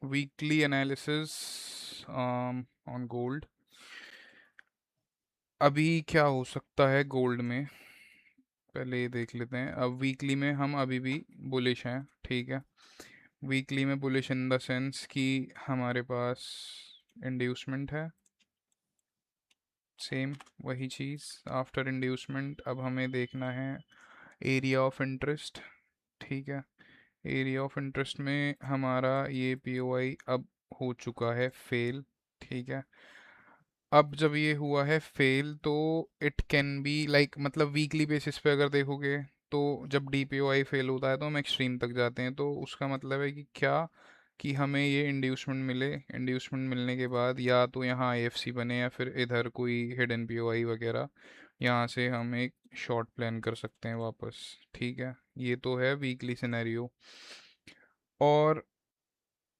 Weekly analysis on gold. अभी क्या हो सकता है गोल्ड में, पहले ये देख लेते हैं। अब वीकली में हम अभी भी बुलिश हैं, ठीक है। वीकली में बुलिश इन द सेंस कि हमारे पास इंड्यूसमेंट है, सेम वही चीज़। आफ्टर इंड्यूसमेंट अब हमें देखना है एरिया ऑफ इंटरेस्ट, ठीक है। एरिया ऑफ इंटरेस्ट में हमारा ये पीओआई अब हो चुका है फेल, ठीक है। अब जब ये हुआ है फेल तो इट कैन बी लाइक, मतलब वीकली बेसिस पे अगर देखोगे तो जब डीपीओआई फेल होता है तो हम एक्सट्रीम तक जाते हैं। तो उसका मतलब है कि क्या, कि हमें ये इंड्यूसमेंट मिले, इंड्यूसमेंट मिलने के बाद या तो यहाँ आईएफसी बने या फिर इधर कोई हिडन पीओआई वगैरह, यहाँ से हम एक शॉर्ट प्लान कर सकते हैं वापस, ठीक है। ये तो है वीकली सिनेरियो। और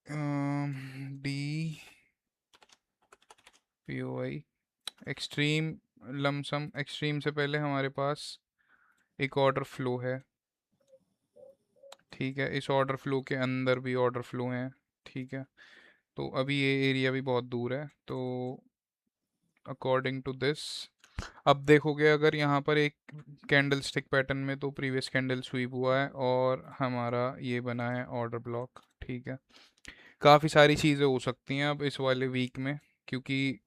D POI extreme, lump sum extreme से पहले हमारे पास एक ऑर्डर फ्लो है, ठीक है। इस ऑर्डर फ्लो के अंदर भी ऑर्डर फ्लो हैं, ठीक है। तो अभी ये एरिया भी बहुत दूर है, तो अकॉर्डिंग टू दिस अब देखोगे अगर यहाँ पर एक कैंडल स्टिक पैटर्न में, तो प्रीवियस कैंडल स्वीप हुआ है और हमारा ये बना है ऑर्डर ब्लॉक, ठीक है। काफ़ी सारी चीज़ें हो सकती हैं अब इस वाले वीक में, क्योंकि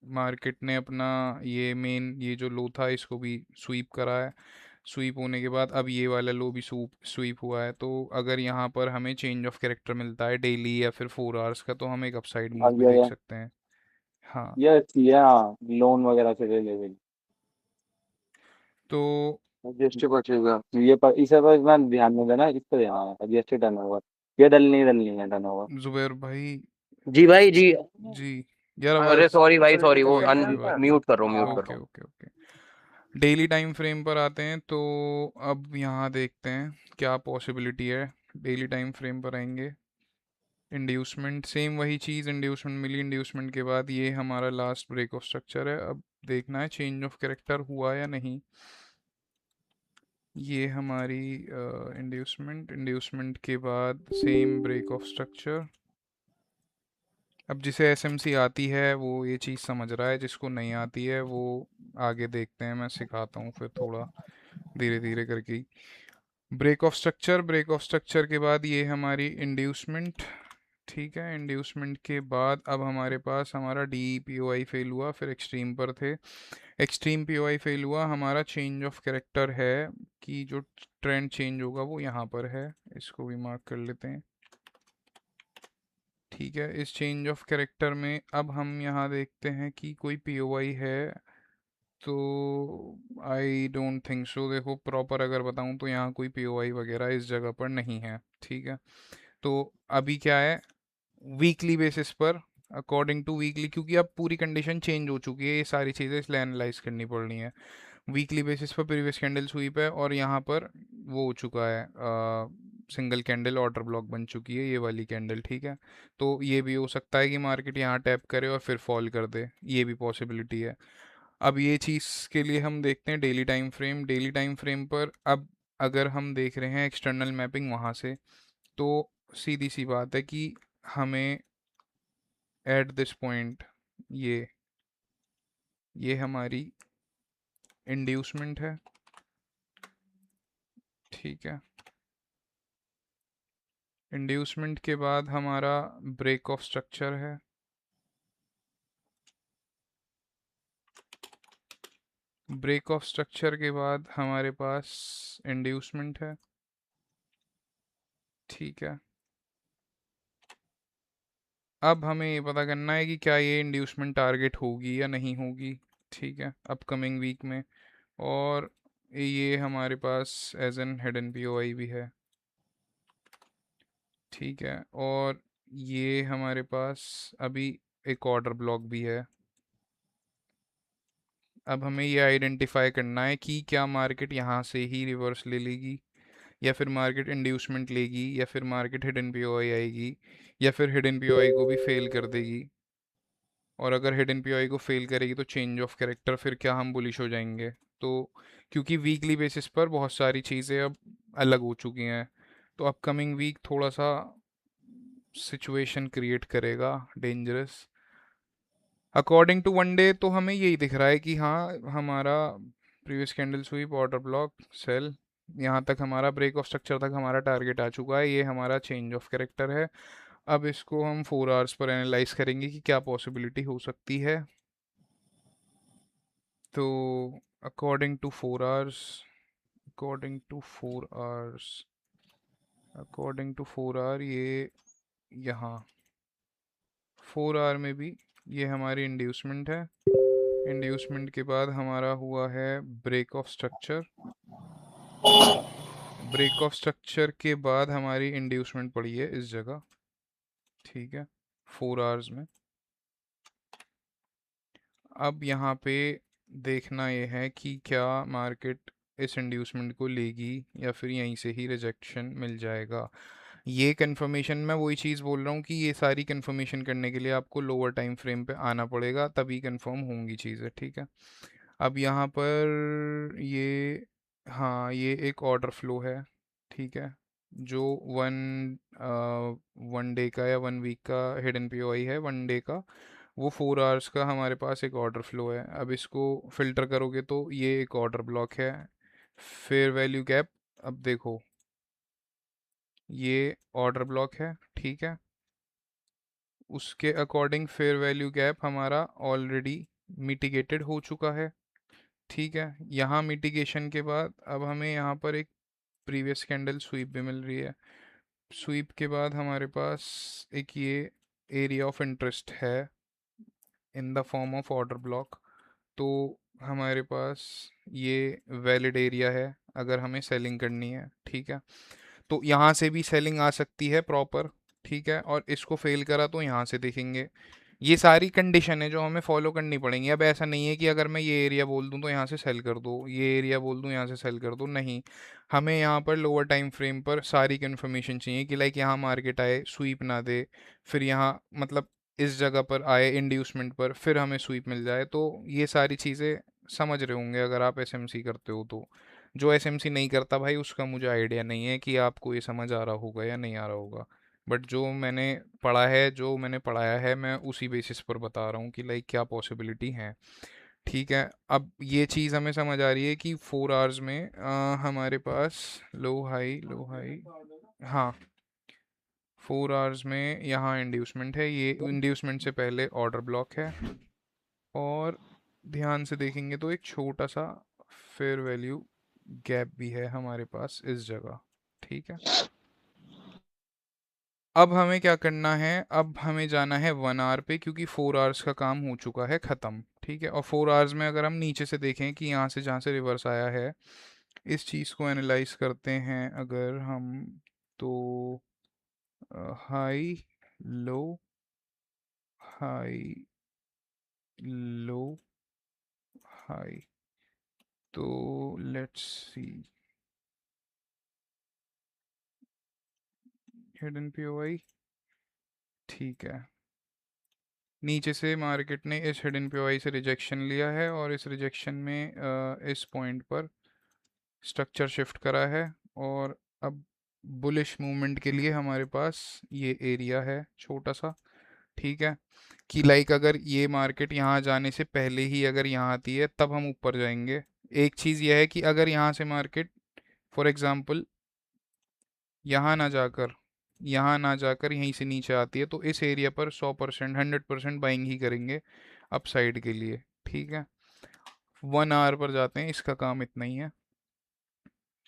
मार्केट ने अपना ये मेन, ये जो लो था इसको भी स्वीप करा है। स्वीप होने के बाद अब ये वाला लो भी स्वीप हुआ है। तो अगर यहाँ पर हमें चेंज ऑफ कैरेक्टर मिलता है डेली या फिर 4 आवर्स का, तो हम एक अपसाइड आ मूव भी गया देख ये सकते हैं। हाँ। ये अच्छी है, हाँ लोन वगैरह से ले ले तो जीएसटी पहुंचेगा ये पर, इसे पर इतना ध्यान नहीं देना, इस पे देना है जीएसटी टर्नओवर। ये डलनी है टर्नओवर। जुबैर भाई। जी भाई जी। जी। यार अरे आवाज़। सॉरी भाई, सॉरी, वो कोई कोई बात नहीं। म्यूट कर रहा हूँ, म्यूट कर रहा ओके हूँ। Okay okay. Daily time frame पर आते हैं, तो अब यहाँ देखते हैं क्या पॉसिबिलिटी है। डेली टाइम फ्रेम पर आएंगे, इंड्यूसमेंट सेम वही चीज़, इंड्यूसमेंट मिली, इंड्यूसमेंट के बाद ये हमारा लास्ट ब्रेक ऑफ स्ट्रक्चर है। अब देखना है चेंज ऑफ कैरेक्टर हुआ या नहीं। ये हमारी इंड्यूसमेंट, इंड्यूसमेंट के बाद सेम ब्रेक ऑफ स्ट्रक्चर। अब जिसे एसएमसी आती है वो ये चीज़ समझ रहा है, जिसको नहीं आती है वो आगे देखते हैं, मैं सिखाता हूँ फिर थोड़ा धीरे धीरे करके। Break of structure, break of structure के बाद ये हमारी इंड्यूसमेंट, ठीक है। इंड्यूसमेंट के बाद अब हमारे पास हमारा डी पीओआई फेल हुआ, फिर एक्सट्रीम पर थे, एक्सट्रीम पीओआई फेल हुआ। हमारा चेंज ऑफ कैरेक्टर है कि जो ट्रेंड चेंज होगा वो यहाँ पर है, इसको भी मार्क कर लेते हैं, ठीक है। इस चेंज ऑफ कैरेक्टर में अब हम यहाँ देखते हैं कि कोई पीओआई है, तो आई डोंट थिंक सो। देखो प्रॉपर अगर बताऊँ तो यहाँ कोई पीओआई वगैरह इस जगह पर नहीं है, ठीक है। तो अभी क्या है, वीकली बेसिस पर, अकॉर्डिंग टू वीकली, क्योंकि अब पूरी कंडीशन चेंज हो चुकी है, ये सारी चीज़ें इसलिए एनालाइज करनी पड़ रही हैं। वीकली बेसिस पर प्रीवियस कैंडल स्वीप है और यहाँ पर वो हो चुका है, सिंगल कैंडल ऑर्डर ब्लॉक बन चुकी है ये वाली कैंडल, ठीक है। तो ये भी हो सकता है कि मार्केट यहाँ टैप करे और फिर फॉल कर दे, ये भी पॉसिबिलिटी है। अब ये चीज़ के लिए हम देखते हैं daily time frame, daily time frame पर अब अगर हम देख रहे हैं एक्सटर्नल मैपिंग वहाँ से, तो सीधी सी बात है कि हमें एट दिस पॉइंट ये हमारी इंड्यूसमेंट है, ठीक है। इंड्यूसमेंट के बाद हमारा ब्रेक ऑफ स्ट्रक्चर है, ब्रेक ऑफ स्ट्रक्चर के बाद हमारे पास इंड्यूसमेंट है, ठीक है। अब हमें ये पता करना है कि क्या ये इंड्यूसमेंट टारगेट होगी या नहीं होगी, ठीक है, अपकमिंग वीक में। और ये हमारे पास एज एन हिडन पीओआई भी है, ठीक है। और ये हमारे पास अभी एक ऑर्डर ब्लॉक भी है। अब हमें ये आइडेंटिफाई करना है कि क्या मार्केट यहाँ से ही रिवर्स ले लेगी, या फिर मार्केट इंड्यूसमेंट लेगी, या फिर मार्केट हिडन पीओआई आएगी, या फिर हिडन पीओआई को भी फेल कर देगी। और अगर हिडन पीओआई को फेल करेगी तो चेंज ऑफ कैरेक्टर, फिर क्या हम बुलिश हो जाएंगे। तो क्योंकि वीकली बेसिस पर बहुत सारी चीज़ें अब अलग हो चुकी हैं, तो अपकमिंग वीक थोड़ा सा सिचुएशन क्रिएट करेगा dangerous. According to one day तो हमें यही दिख रहा है कि हाँ हमारा previous candle sweep, order block, sell, यहाँ तक हमारा ब्रेक ऑफ स्ट्रक्चर तक हमारा टारगेट आ चुका है। ये हमारा चेंज ऑफ कैरेक्टर है। अब इसको हम 4 आवर्स पर एनालाइज करेंगे कि क्या पॉसिबिलिटी हो सकती है। तो according to 4 hours, according to 4 hours, according to 4 hour, ये यहाँ 4 आवर में भी ये हमारी इंड्यूसमेंट है। इंड्यूसमेंट के बाद हमारा हुआ है break of structure. Break of structure के बाद हमारी इंड्यूसमेंट पड़ी है इस जगह, ठीक है, 4 आवर्स में। अब यहाँ पे देखना ये है कि क्या मार्केट इस इंड्यूसमेंट को लेगी या फिर यहीं से ही रिजेक्शन मिल जाएगा। ये कंफर्मेशन, मैं वही चीज़ बोल रहा हूँ कि ये सारी कंफर्मेशन करने के लिए आपको लोअर टाइम फ्रेम पे आना पड़ेगा, तभी कंफर्म होंगी चीज़ें, ठीक है। अब यहाँ पर ये, हाँ ये एक ऑर्डर फ्लो है, ठीक है, जो वन वन डे का या 1 वीक का हिडन पीओआई है, 1 डे का, वो 4 आवर्स का हमारे पास एक ऑर्डर फ्लो है। अब इसको फिल्टर करोगे तो ये एक ऑर्डर ब्लॉक है। फेयर वैल्यू गैप, अब देखो ये ऑर्डर ब्लॉक है, ठीक है, उसके अकॉर्डिंग फेयर वैल्यू गैप हमारा ऑलरेडी मिटिगेटेड हो चुका है, ठीक है। यहाँ मिटिगेशन के बाद अब हमें यहाँ पर एक प्रीवियस कैंडल स्वीप भी मिल रही है। स्वीप के बाद हमारे पास एक ये एरिया ऑफ इंटरेस्ट है in the form of order block. तो हमारे पास ये वैलिड एरिया है अगर हमें सेलिंग करनी है, ठीक है। तो यहाँ से भी सेलिंग आ सकती है प्रॉपर, ठीक है, और इसको फेल करा तो यहाँ से देखेंगे। ये सारी कंडीशन है जो हमें फॉलो करनी पड़ेंगी। अब ऐसा नहीं है कि अगर मैं ये एरिया बोल दूँ तो यहाँ से सेल कर दो, ये एरिया बोल दूँ यहाँ से सेल कर दो, नहीं। हमें यहाँ पर लोअर टाइम फ्रेम पर सारी कंफर्मेशन चाहिए कि लाइक यहाँ मार्केट आए, स्वीप ना दे, फिर यहाँ मतलब इस जगह पर आए इंड्यूसमेंट पर, फिर हमें स्वीप मिल जाए। तो ये सारी चीज़ें समझ रहे होंगे अगर आप एसएमसी करते हो तो। जो एसएमसी नहीं करता भाई उसका मुझे आइडिया नहीं है कि आपको ये समझ आ रहा होगा या नहीं आ रहा होगा। बट जो मैंने पढ़ा है, जो मैंने पढ़ाया है, मैं उसी बेसिस पर बता रहा हूँ कि लाइक क्या पॉसिबिलिटी है, ठीक है। अब ये चीज़ हमें समझ आ रही है कि 4 आवर्स में हमारे पास लो हाई, लो हाई, हाँ 4 आवर्स में यहाँ इंड्यूसमेंट है, ये इंड्यूसमेंट से पहले ऑर्डर ब्लॉक है। और ध्यान से देखेंगे तो एक छोटा सा फेयर वैल्यू गैप भी है हमारे पास इस जगह, ठीक है। अब हमें क्या करना है, अब हमें जाना है 1 आवर पे, क्योंकि 4 आवर्स का काम हो चुका है ख़त्म, ठीक है। और 4 आवर्स में अगर हम नीचे से देखें कि यहाँ से जहाँ से रिवर्स आया है, इस चीज़ को एनालाइज करते हैं अगर हम, तो हाई, लो, हाई, लो, हाई, तो लेट्स सी हिडन पीओआई, ठीक है। नीचे से मार्केट ने इस हिडन पीओआई से रिजेक्शन लिया है और इस रिजेक्शन में इस पॉइंट पर स्ट्रक्चर शिफ्ट करा है। और अब बुलिश मूवमेंट के लिए हमारे पास ये एरिया है छोटा सा, ठीक है, कि लाइक अगर ये मार्केट यहाँ जाने से पहले ही अगर यहाँ आती है तब हम ऊपर जाएंगे। एक चीज़ यह है कि अगर यहाँ से मार्केट फॉर एग्ज़ाम्पल यहाँ ना जाकर यहीं से नीचे आती है तो इस एरिया पर 100%, 100% बाइंग ही करेंगे अपसाइड के लिए, ठीक है। 1 आवर पर जाते हैं, इसका काम इतना ही है।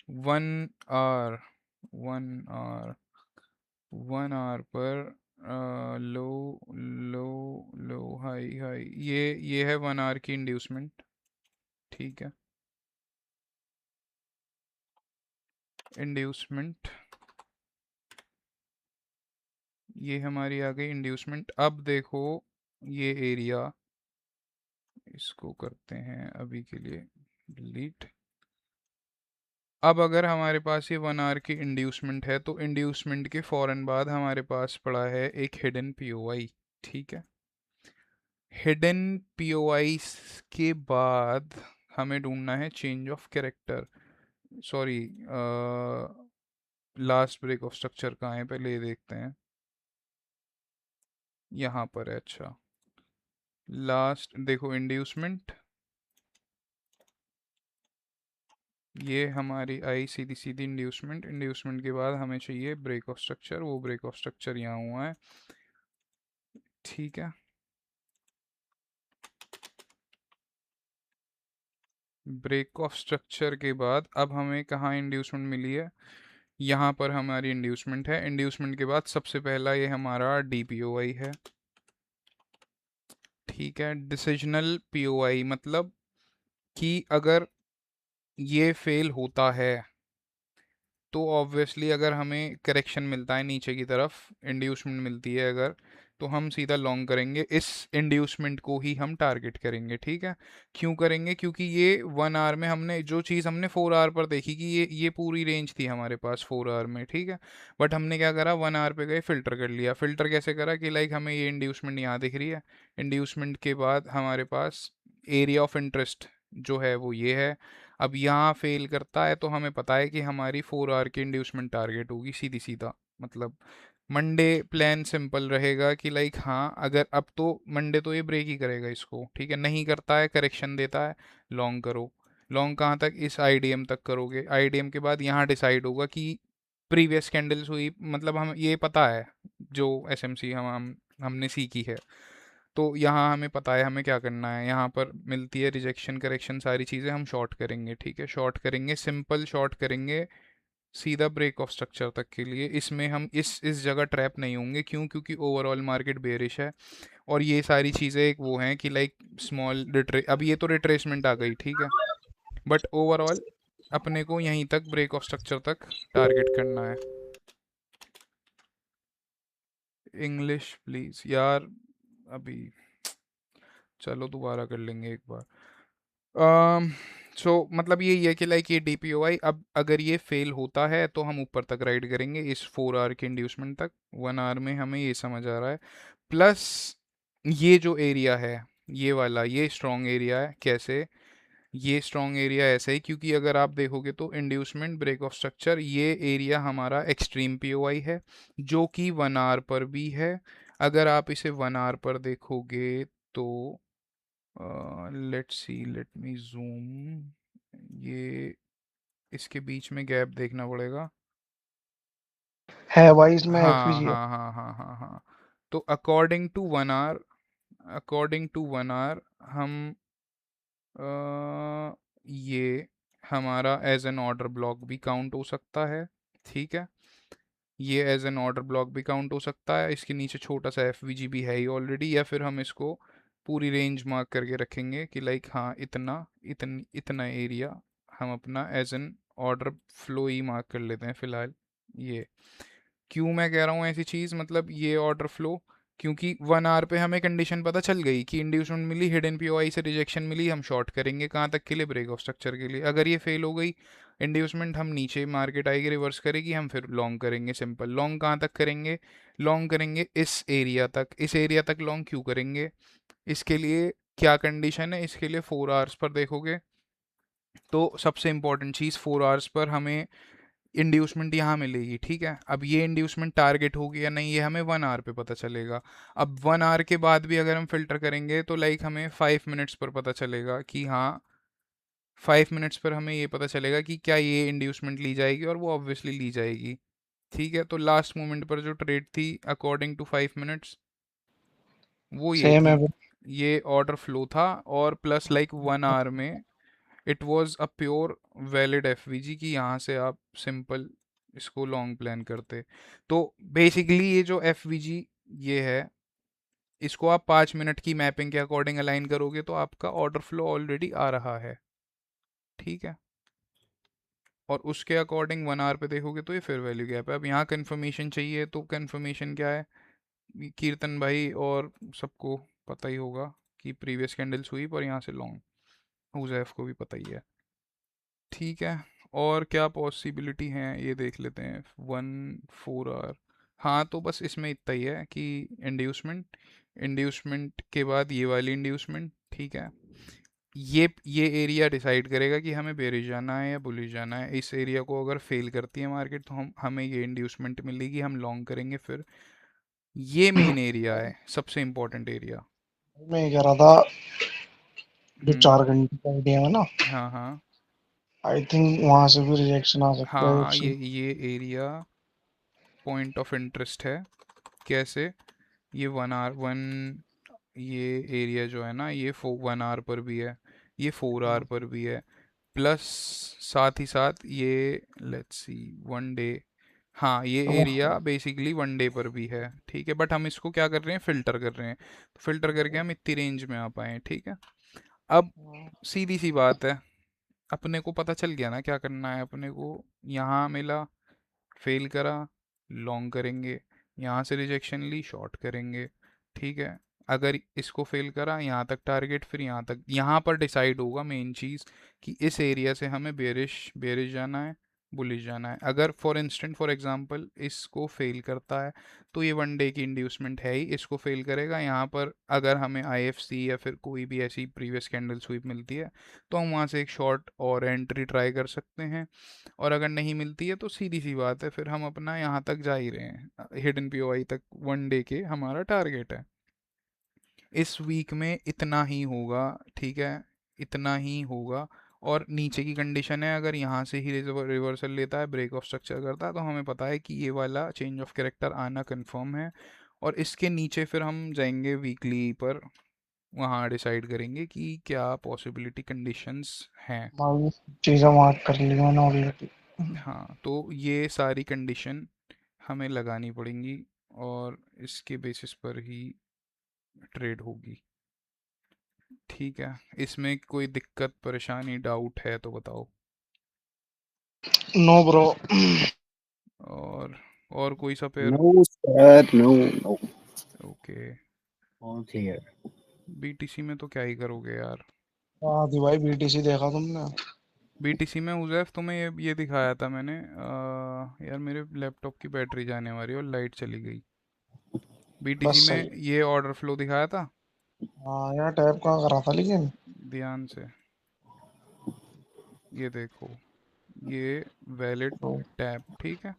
1 आवर, 1 आवर, 1 आवर पर लो, लो, लो, हाई, हाई, ये है 1 आवर की इंड्यूसमेंट, ठीक है। इंड्यूसमेंट, ये हमारी आ गई इंड्यूसमेंट। अब देखो ये एरिया, इसको करते हैं अभी के लिए डिलीट। अब अगर हमारे पास ये 1 आवर की इंड्यूसमेंट है तो इंड्यूसमेंट के फ़ौरन बाद हमारे पास पड़ा है एक हिडन पीओआई, ठीक है। हिडन पीओआई के बाद हमें ढूंढना है change of character, sorry last break of structure कहाँ है पहले ये देखते हैं। यहाँ पर है। अच्छा, लास्ट देखो इंड्यूसमेंट, ये हमारी आई सीधी सीधी इंड्यूसमेंट। इंड्यूसमेंट के बाद हमें चाहिए ब्रेक ऑफ स्ट्रक्चर, वो ब्रेक ऑफ स्ट्रक्चर यहाँ हुआ है। ठीक है, ब्रेक ऑफ स्ट्रक्चर के बाद अब हमें कहाँ इंड्यूसमेंट मिली है, यहाँ पर हमारी इंड्यूसमेंट है। इंड्यूसमेंट के बाद सबसे पहला ये हमारा DPOI है। ठीक है, डिसिजनल POI मतलब कि अगर ये फेल होता है तो ऑब्वियसली अगर हमें करेक्शन मिलता है नीचे की तरफ, इंड्यूसमेंट मिलती है अगर, तो हम सीधा लॉन्ग करेंगे, इस इंड्यूसमेंट को ही हम टारगेट करेंगे। ठीक है, क्यों करेंगे, क्योंकि ये 1 आवर में हमने जो चीज़ हमने 4 आवर पर देखी कि ये पूरी रेंज थी हमारे पास 4 आवर में। ठीक है, बट हमने क्या करा, 1 आवर पे गए, फिल्टर कर लिया। फिल्टर कैसे करा कि लाइक हमें ये इंड्यूसमेंट यहाँ दिख रही है, इंड्यूसमेंट के बाद हमारे पास एरिया ऑफ इंटरेस्ट जो है वो ये है। अब यहाँ फेल करता है तो हमें पता है कि हमारी 4 आवर की इंड्यूसमेंट टारगेट होगी, सीधी सीधा। मतलब मंडे प्लान सिंपल रहेगा कि लाइक हाँ, अगर अब तो मंडे तो ये ब्रेक ही करेगा इसको। ठीक है, नहीं करता है, करेक्शन देता है, लॉन्ग करो। लॉन्ग कहाँ तक, इस IDM तक करोगे। IDM के बाद यहाँ डिसाइड होगा कि प्रीवियस कैंडल्स हुई, मतलब हम ये पता है जो SMC हमने सीखी है, तो यहाँ हमें पता है हमें क्या करना है। यहाँ पर मिलती है रिजेक्शन, करेक्शन, सारी चीज़ें हम शॉर्ट करेंगे। ठीक है, शॉर्ट करेंगे, सिंपल शॉर्ट करेंगे सीधा ब्रेक ऑफ स्ट्रक्चर तक के लिए। इसमें हम इस जगह ट्रैप नहीं होंगे, क्यों, क्योंकि ओवरऑल मार्केट बेरिश है। और ये सारी चीज़ें एक वो हैं कि लाइक स्मॉल रिट्रे, अब ये तो रिट्रेसमेंट आ गई। ठीक है, बट ओवरऑल अपने को यहीं तक ब्रेक ऑफ स्ट्रक्चर तक टारगेट करना है। इंग्लिश प्लीज़ यार, अभी चलो दोबारा कर लेंगे एक बार। सो मतलब यही है कि लाइक ये DPOI, अब अगर ये फेल होता है तो हम ऊपर तक राइड करेंगे इस 4 आवर के इंड्यूसमेंट तक। 1 आवर में हमें ये समझ आ रहा है। प्लस ये जो एरिया है, ये वाला, ये स्ट्रॉन्ग एरिया है। कैसे, ये स्ट्रॉन्ग एरिया ऐसे ही क्योंकि अगर आप देखोगे तो इंड्यूसमेंट, ब्रेक ऑफ स्ट्रक्चर, ये एरिया हमारा एक्सट्रीम POI है जो कि 1 आवर पर भी है। अगर आप इसे 1 आवर पर देखोगे तो let's see, let me zoom, ये इसके बीच में गैप देखना पड़ेगा। है वाइज में हाँ एफवीजी है। हाँ हाँ हाँ हाँ हाँ, तो according to 1 hour, according to 1 hour हम ये हमारा एज एन ऑर्डर ब्लॉक भी काउंट हो सकता है। ठीक है, ये एज एन ऑर्डर ब्लॉक भी काउंट हो सकता है। इसके नीचे छोटा सा FVG भी है ही ऑलरेडी, या फिर हम इसको पूरी रेंज मार्क करके रखेंगे कि लाइक हाँ इतना एरिया हम अपना एज एन ऑर्डर फ्लो ही मार्क कर लेते हैं फ़िलहाल। ये क्यों मैं कह रहा हूँ ऐसी चीज़, मतलब ये ऑर्डर फ्लो, क्योंकि 1 आवर पे हमें कंडीशन पता चल गई कि इंड्यूसमेंट मिली, हिडन POI से रिजेक्शन मिली, हम शॉर्ट करेंगे कहाँ तक के लिए, ब्रेक ऑफ स्ट्रक्चर के लिए। अगर ये फेल हो गई इंड्यूसमेंट, हम नीचे मार्केट आएगी, रिवर्स करेगी, हम फिर लॉन्ग करेंगे। सिंपल, लॉन्ग कहाँ तक करेंगे, लॉन्ग करेंगे इस एरिया तक। इस एरिया तक लॉन्ग क्यों करेंगे, इसके लिए क्या कंडीशन है, इसके लिए 4 आवर्स पर देखोगे तो सबसे इंपॉर्टेंट चीज़, 4 आवर्स पर हमें इंड्यूसमेंट यहाँ मिलेगी। ठीक है, अब ये इंड्यूसमेंट टारगेट होगी या नहीं, ये हमें 1 आवर पे पता चलेगा। अब 1 आवर के बाद भी अगर हम फिल्टर करेंगे तो लाइक हमें 5 मिनट्स पर पता चलेगा कि हाँ, 5 मिनट्स पर हमें ये पता चलेगा कि क्या ये इंड्यूसमेंट ली जाएगी, और वो ऑब्वियसली ली जाएगी। ठीक है, तो लास्ट मोमेंट पर जो ट्रेड थी अकॉर्डिंग टू 5 मिनट्स, वो ये सेम है थी, वो। ये ऑर्डर फ्लो था। और प्लस लाइक 1 आवर में it was a pure valid FVG कि यहाँ से आप सिंपल इसको लॉन्ग प्लान करते। तो बेसिकली ये जो FVG ये है, इसको आप 5 मिनट की मैपिंग के अकॉर्डिंग अलाइन करोगे तो आपका ऑर्डर फ्लो ऑलरेडी आ रहा है। ठीक है, और उसके अकॉर्डिंग 1 आवर पे देखोगे तो ये फिर वैल्यू गैप है। अब यहाँ कंफर्मेशन चाहिए, तो कंफर्मेशन क्या है, कीर्तन भाई और सबको पता ही होगा कि प्रीवियस कैंडल्स हुई पर यहाँ से लॉन्ग, हुजैफ को भी पता ही है। ठीक है, और क्या पॉसिबिलिटी हैं ये देख लेते हैं। 1 4 आवर, हाँ तो बस इसमें इतना ही है कि इंड्यूसमेंट, इंड्यूसमेंट के बाद ये वाली इंड्यूसमेंट। ठीक है, ये एरिया डिसाइड करेगा कि हमें बेरिश जाना है या बुलिश जाना है। इस एरिया को अगर फेल करती है मार्केट तो हमें ये इंड्यूसमेंट मिलेगी, हम लॉन्ग करेंगे। फिर ये मेन एरिया है, सबसे इम्पोर्टेंट एरिया। मैं ये कह रहा था जो 4 हम्म। घंटे का आइडिया है ना, हाँ हाँ आई थिंक वहां से भी रिजेक्शन आ सकता है हाँ, एक से। ये एरिया पॉइंट ऑफ इंटरेस्ट है। कैसे? ये 1 आवर ये एरिया जो है ना, ये 1 आवर पर भी है, ये 4 आवर पर भी है, प्लस साथ ही साथ ये, लेट्स सी, 1 डे। हाँ, ये एरिया बेसिकली 1 डे पर भी है, ठीक है। बट हम इसको क्या कर रहे हैं, फिल्टर कर रहे हैं, तो फिल्टर करके हम इतनी रेंज में आ पाए, ठीक है। अब सीधी सी बात है, अपने को पता चल गया ना क्या करना है अपने को। यहाँ मिला, फेल करा, लॉन्ग करेंगे, यहाँ से रिजेक्शन ली, शॉर्ट करेंगे, ठीक है। अगर इसको फेल करा, यहाँ तक टारगेट, फिर यहाँ तक, यहाँ पर डिसाइड होगा मेन चीज़ कि इस एरिया से हमें बेरिश बेरिश जाना है, बुलिश जाना है। अगर फॉर एग्जांपल इसको फेल करता है, तो ये 1 डे की इंड्यूसमेंट है ही, इसको फेल करेगा। यहाँ पर अगर हमें आईएफसी या फिर कोई भी ऐसी प्रीवियस कैंडल स्वीप मिलती है, तो हम वहाँ से एक शॉर्ट और एंट्री ट्राई कर सकते हैं। और अगर नहीं मिलती है तो सीधी सी बात है, फिर हम अपना यहाँ तक जा ही रहे हैं, हिडन पीओआई तक 1 डे के हमारा टारगेट है। इस वीक में इतना ही होगा, ठीक है, इतना ही होगा। और नीचे की कंडीशन है, अगर यहाँ से ही रिवर्सल लेता है, ब्रेक ऑफ स्ट्रक्चर करता है, तो हमें पता है कि ये वाला चेंज ऑफ कैरेक्टर आना कंफर्म है। और इसके नीचे फिर हम जाएंगे वीकली पर, वहाँ डिसाइड करेंगे कि क्या पॉसिबिलिटी कंडीशंस हैं। भाई चीजें मार्क कर ली मैंने ऑलरेडी। हाँ, तो ये सारी कंडीशन हमें लगानी पड़ेंगी, और इसके बेसिस पर ही ट्रेड होगी, ठीक है। इसमें कोई दिक्कत परेशानी डाउट है तो बताओ। No bro. और और कोई सा pair? No, sir. No, no. Okay. All clear. BTC में तो क्या ही करोगे यार। हाँ दी भाई बीटीसी देखा तुमने? बीटीसी में उजैफ तुम्हें ये दिखाया था मैंने, यार मेरे लैपटॉप की बैटरी जाने वाली है और लाइट चली गई। बीटीसी बस सही में है। ये ऑर्डर फ्लो दिखाया था, हाँ यार टैप कहाँ करा था लेकिन। ध्यान से। ये देखो, ये वैलिड तो, टैप, ठीक है।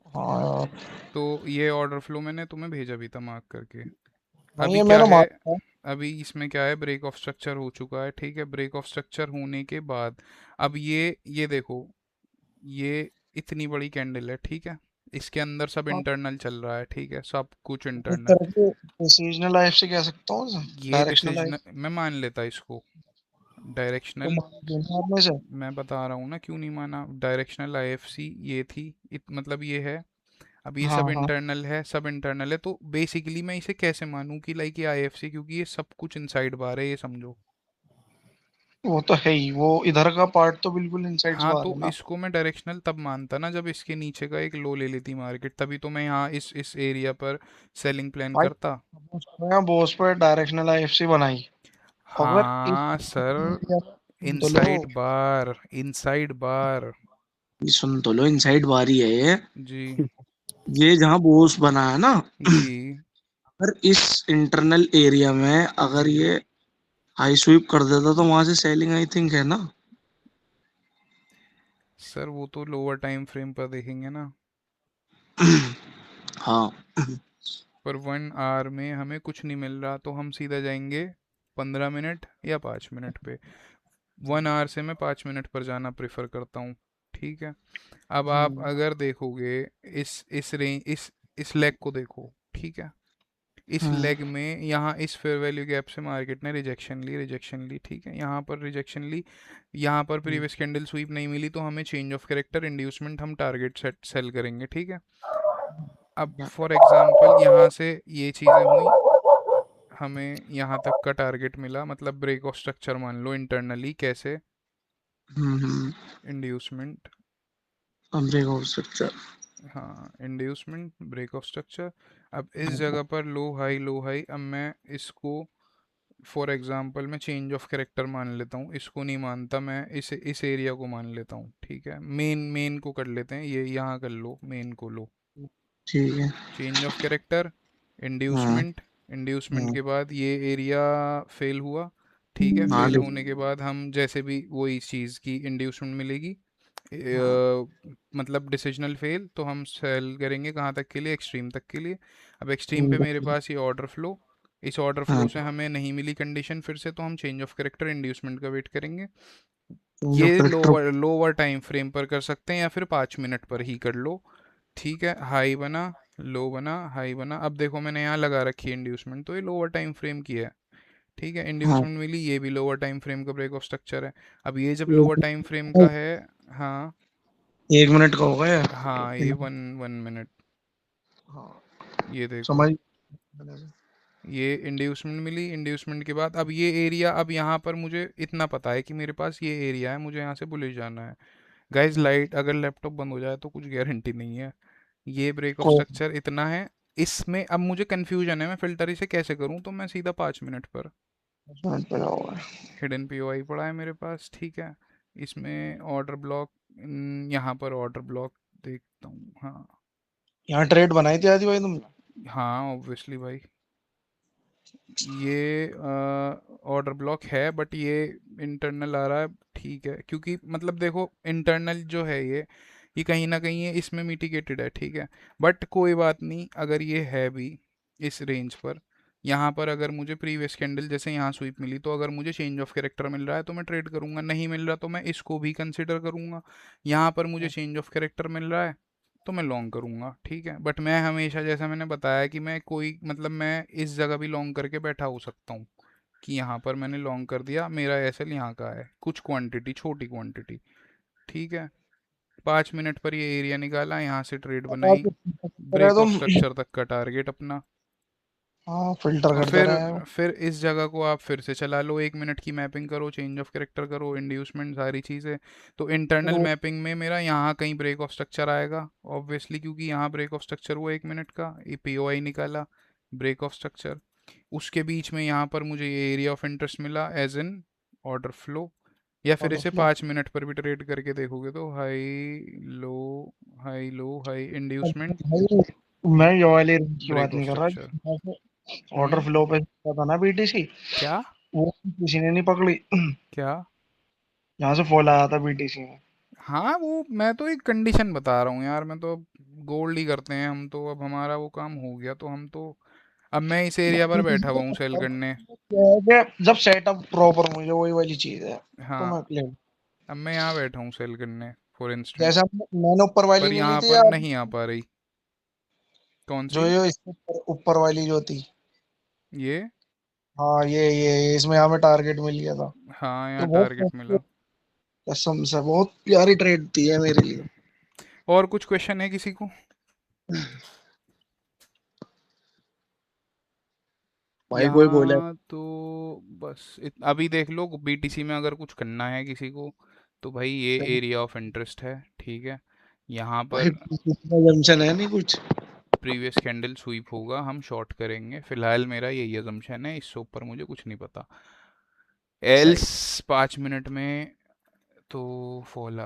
हाँ यार। तो ये ऑर्डर फ्लो मैंने तुम्हें भेजा भी था मार्क करके। नहीं अभी ये क्या मैंने है, मारा था। अभी इसमें क्या है, ब्रेक ऑफ स्ट्रक्चर हो चुका है, ठीक है। ब्रेक ऑफ स्ट्रक्चर होने के बाद अब ये देखो, ये इतनी बड़ी कैंडल है, ठीक है। इसके अंदर सब हाँ, इंटरनल चल रहा है, ठीक है, सब कुछ एक इंटरनल। तरह के सीजनल लाइफ से कह सकता हूँ इसे। ये डायरेक्शनल डिसीजन लाइफ मैं मान लेता इसको को डायरेक्शनल। मान लेना आपने से। मैं बता रहा हूँ ना क्यों नहीं माना। डायरेक्शनल आईएफसी ये थी, मतलब ये है। अब ये हाँ सब हाँ, इंटरनल है, सब इंटरनल है, तो बेसिकली मैं इसे कैसे मानूं कि लाइक ये आईएफसी, क्योंकि ये सब कुछ इनसाइड बार है, ये समझो। वो तो है ही, वो इधर का पार्ट तो बिल्कुल इनसाइड्स हाँ, बाहर तो है ना। इसको मैं डायरेक्शनल तब मानता ना जब इसके नीचे का एक लो ले लेती मार्केट, तभी तो मैं यहाँ इस एरिया पर सेलिंग प्लान भाई करता। मैं बोस पर डायरेक्शनल आईएफसी बनाई। अगर इस हाँ सर, area में सुन तो लो, इनसाइड बार, इनसाइड बार। ये सुन तो लो, इनसाइड बारी है ये। जी ये जहाँ बोस बना है ना, जी अगर इस इंटरनल एरिया में अगर ये हाई स्वीप कर देता तो वहां से सेलिंग आई थिंक है ना। सर, वो तो लोअर टाइम फ्रेम पर देखेंगे ना। हाँ। पर 1 आवर में हमें कुछ नहीं मिल रहा, तो हम सीधा जाएंगे 15 मिनट या 5 मिनट पे। 1 आवर से मैं 5 मिनट पर जाना प्रेफर करता हूँ, ठीक है। अब आप हम्म, अगर देखोगे इस रेंज, इस लेग को देखो, ठीक है। इस हम्म, लेग में यहाँ इस फेयर वैल्यू गैप से मार्केट ने रिजेक्शन ली, ठीक है। यहाँ पर रिजेक्शन ली, यहाँ पर हम्म, प्रीवियस कैंडल स्वीप नहीं मिली, तो हमें चेंज ऑफ कैरेक्टर इंड्यूसमेंट हम टारगेट सेट सेल करेंगे, ठीक है। अब फॉर एग्जांपल यहाँ से ये चीज़ें हुई, हमें यहाँ तक का टारगेट मिला, मतलब ब्रेक ऑफ स्ट्रक्चर मान लो इंटरनली, कैसे? हम्म। Inducement, break of structure. हाँ, इंड्यूसमेंट, ब्रेक ऑफ स्ट्रक्चर। अब इस जगह पर लो हाई, अब मैं इसको फॉर एग्जांपल मैं चेंज ऑफ कैरेक्टर मान लेता हूँ, इसको नहीं मानता मैं, इस एरिया को मान लेता हूँ, ठीक है। मेन को कर लेते हैं, ये यहाँ कर लो, मेन को लो। ठीक है। चेंज ऑफ कैरेक्टर, हम्म, इंड्यूसमेंट, इंड्यूसमेंट हम्म। के बाद ये एरिया फेल हुआ, ठीक है। हाँ फेल होने लेकिन के बाद हम जैसे भी वही चीज़ की इंड्यूसमेंट मिलेगी, मतलब डिसीजनल फेल, तो हम सेल करेंगे कहाँ तक के लिए, एक्सट्रीम तक के लिए। अब एक्सट्रीम पे मेरे पास ये ऑर्डर फ्लो, इस ऑर्डर फ्लो से हमें नहीं मिली कंडीशन फिर से, तो हम चेंज ऑफ कैरेक्टर इंड्यूसमेंट का वेट करेंगे। ये लोअर टाइम फ्रेम पर कर सकते हैं या फिर 5 मिनट पर ही कर लो। ठीक है, हाई बना, लो बना, हाई बना। अब देखो मैंने यहाँ लगा रखी है इंड्यूसमेंट, तो ये लोअर टाइम फ्रेम की है। ठीक है, इंड्यूसमेंट मिली, ये भी लोअर टाइम फ्रेम का ब्रेक ऑफ स्ट्रक्चर है। अब ये जब लोअर टाइम फ्रेम का है, हाँ 1 मिनट का होगा यार। हाँ, ये वन वन मिनट, हाँ, ये देखो, समझ। ये इंड्यूसमेंट मिली। इंड्यूसमेंट के बाद अब ये एरिया, अब यहाँ पर मुझे इतना पता है कि मेरे पास ये एरिया है, मुझे यहाँ से बुलिश जाना है। गाइज लाइट अगर लैपटॉप बंद हो जाए तो कुछ गारंटी नहीं है। ये ब्रेक ऑफ को स्ट्रक्चर इतना है। इसमें अब मुझे कन्फ्यूजन है, मैं फिल्टर इसे कैसे करूँ, तो मैं सीधा 5 मिनट पर, 5 मिनट पे होगा। हिडन पीओआई पड़ा है मेरे पास। ठीक है, इसमें ऑर्डर ब्लॉक, यहाँ पर ऑर्डर ब्लॉक देखता हूँ। हाँ यहाँ ट्रेड बनाई थी आदि भाई तुमने? हाँ, ऑब्वियसली भाई, ये ऑर्डर ब्लॉक है, बट ये इंटरनल आ रहा है। ठीक है, क्योंकि मतलब देखो इंटरनल जो है ये कहीं ना कहीं ये इसमें मिटिगेटेड है। ठीक है, बट कोई बात नहीं, अगर ये है भी इस रेंज पर, यहाँ पर अगर मुझे प्रीवियस कैंडल जैसे यहाँ स्वीप मिली, तो अगर मुझे चेंज ऑफ कैरेक्टर मिल रहा है तो मैं ट्रेड करूंगा, नहीं मिल रहा तो मैं इसको भी कंसिडर करूंगा। यहाँ पर मुझे चेंज ऑफ कैरेक्टर मिल रहा है तो मैं लॉन्ग करूंगा। ठीक है, बट मैं हमेशा, जैसा मैंने बताया कि मैं कोई मतलब मैं इस जगह भी लॉन्ग करके बैठा हो सकता हूँ, कि यहाँ पर मैंने लॉन्ग कर दिया, मेरा एसएल यहाँ का है, कुछ क्वांटिटी, छोटी क्वांटिटी। ठीक है, 5 मिनट पर ये एरिया निकाला, यहाँ से ट्रेड बनाई, ब्रेक ऑफ तुम। स्ट्रक्चर तक का टारगेट अपना। हाँ, फिल्टर और करते रहे हो। फिर इस जगह को आप फिर से चला लो, 1 मिनट की मैपिंग करो, चेंज ऑफ कैरेक्टर करो, इंड्यूसमेंट, सारी चीज़ें। तो इंटरनल मैपिंग में मेरा यहाँ कहीं ब्रेक ऑफ स्ट्रक्चर आएगा ऑब्वियसली, क्योंकि यहाँ ब्रेक ऑफ स्ट्रक्चर हुआ 1 मिनट का, ये पीओआई निकाला, ब्रेक ऑफ स्ट्रक्चर। उसके बीच में यहाँ पर मुझे ये एरिया ऑफ इंटरेस्ट मिला एज एन ऑर्डर फ्लो, या फिर ऑर्डर इसे फ्लो। 5 मिनट पर भी ट्रेड करके देखोगे तो high low, high low, high inducement, भाई, मैं ये वाली range की ब्रेक बात ऑफ नहीं कर स्ट्रक्चर। रहा। ऑर्डर फ्लो पे था ना बीटीसी, क्या वो किसी ने नहीं पकड़ी। क्या? यहाँ से फॉल आया था बीटीसी में। हाँ, वो मैं तो एक कंडीशन बता रहा हूँ यार, मैं तो अब गोल्ड ही करते हैं हम तो, अब हमारा वो काम हो गया तो हम तो, अब मैं इस एरिया पर बैठा हुआ हूँ सेल करने। जब सेटअप प्रॉपर मुझे वही वाली चीज है तो हाँ, मैं ले। अब मैं यहाँ बैठा हूँ सेल करने फॉर इंस्टेंस, जैसा मैंने ऊपर वाली पर मिली यहाँ थी पर यार, नहीं आ पा रही। कौन जो सी? ये इसके ऊपर वाली जो थी। ये? हाँ, ये इसमें हमें टारगेट मिल गया था। हाँ, तो यहाँ टारगेट बहुत मिला। कसम से बहुत प्यारी ट्रेड थी है मेरे लिए। और कुछ क्वेश्चन है किसी को? भाई कोई बोले। यहाँ तो बस अभी देख लो, बीटीसी में अगर कुछ करना है किसी को, तो भाई ये एरिया ऑफ इंटरेस्ट है। ठीक है, यहाँ भाई पर जंक्शन है नहीं कुछ। प्रीवियस कैंडल स्वीप होगा, हम शॉर्ट करेंगे, फिलहाल मेरा यही अजम्पशन है, इससे ऊपर मुझे कुछ नहीं पता। सही। एल्स 5 मिनट में तो फॉल आ